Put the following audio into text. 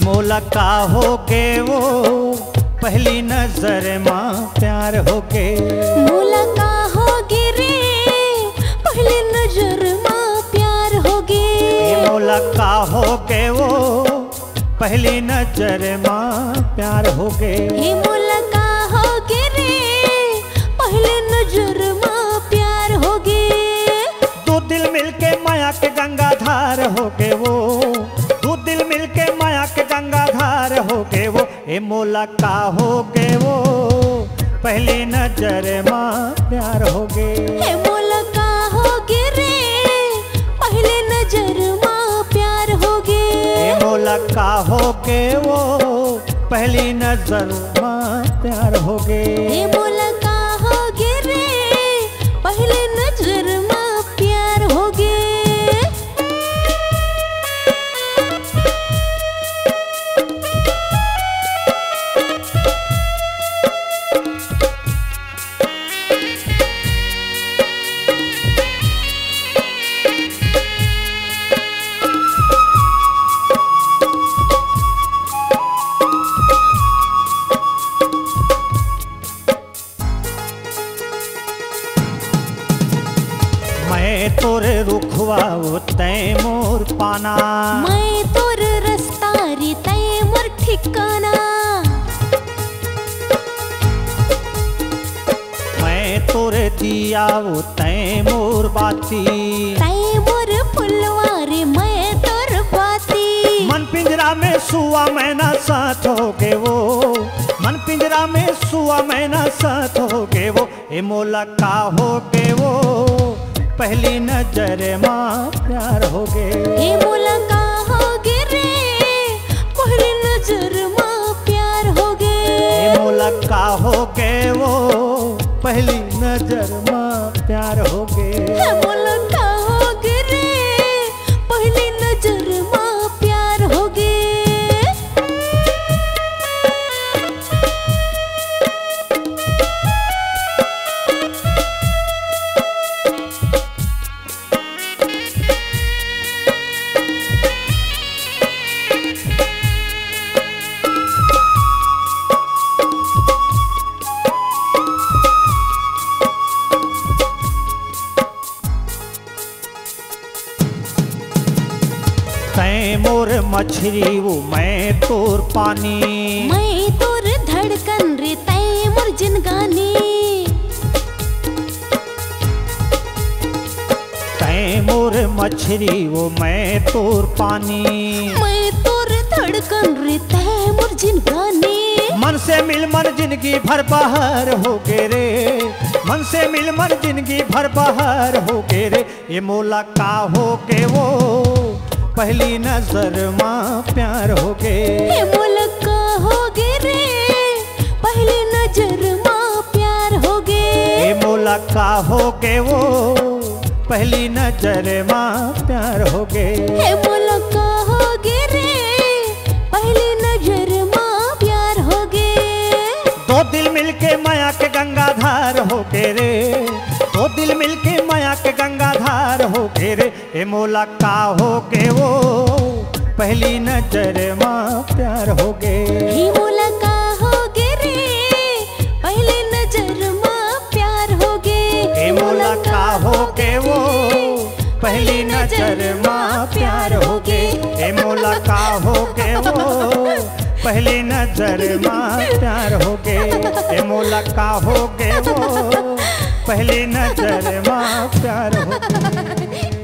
मोला का होगे वो पहली नजर माँ प्यार होगे। मोला का होगे रे पहली नजर माँ प्यार होगे। मोला का होगे वो पहली नजर माँ प्यार होगे। मोला का होगे रे पहली नजर माँ प्यार होगे। दो दिल मिलके माया के गंगाधार होगे वो, दो दिल मिलके माया के गंगाधार होगे वो। ए मोला का होगे वो पहली नजर माँ प्यार होगे। हे मोला का होगे रे पहली नजर माँ प्यार होगे। ए मोला का होगे वो पहली नजर माँ प्यार होगे। हे मोला का होगे रे पहली नजर माँ प्यार होगे। मैं तोरे रुखवा तय मोर पाना, मैं तोर रास्ता रे तय मोर ठिकाना। मैं तोरे दिया तय मोर बाती, तय मोर फुलवा रे मैं तोर बाती। मन पिंजरा में सुआ मैना साथ होगे वो, मन पिंजरा में सुआ मैना साथ होगे वो। ए मोला का होगे वो पहली नजर माँ प्यार होगे। हे मोला का होगे रे पहली नजर माँ प्यार होगे। हे मोला का होगे वो पहली नजर माँ प्यार होगे। हे मोला का होगे रे पहली नजर माँ प्यार होगे। तै मोर मछली वो मैं तोर पानी, मैं तोर धड़कन रे तय मोर जिनगानी। तै मोर मछली वो मैं तोर पानी, मैं तोर धड़कन रे तय मोर जिनगानी। मन से मिल मन जिंदगी भर बहार होगे रे, मन से मिल मन जिंदगी भर बहार होगे रे। ये मोला का होगे वो पहली नजर माँ प्यार होगे। हे मोला का होगे रे पहली नजर माँ प्यार होगे। हे मोला का होगे वो पहली नजर माँ प्यार होगे। हे मोला का होगे रे पहली नजर माँ प्यार होगे। दो दिल मिलके माया के गंगाधार होगे रे, दो दिल मिलके माया के गंगाधार होगे रे। ए मोला का होगे वो पहली नजर माँ प्यार होगे। हे मोला का होगे रे पहली नजर माँ प्यार होगे। ए मोला का होगे वो पहली नजर माँ प्यार होगे। ए मोला का होगे वो पहली नजर माँ प्यार होगे। ए मोला का होगे वो पहली नजर माँ प्यार होगे।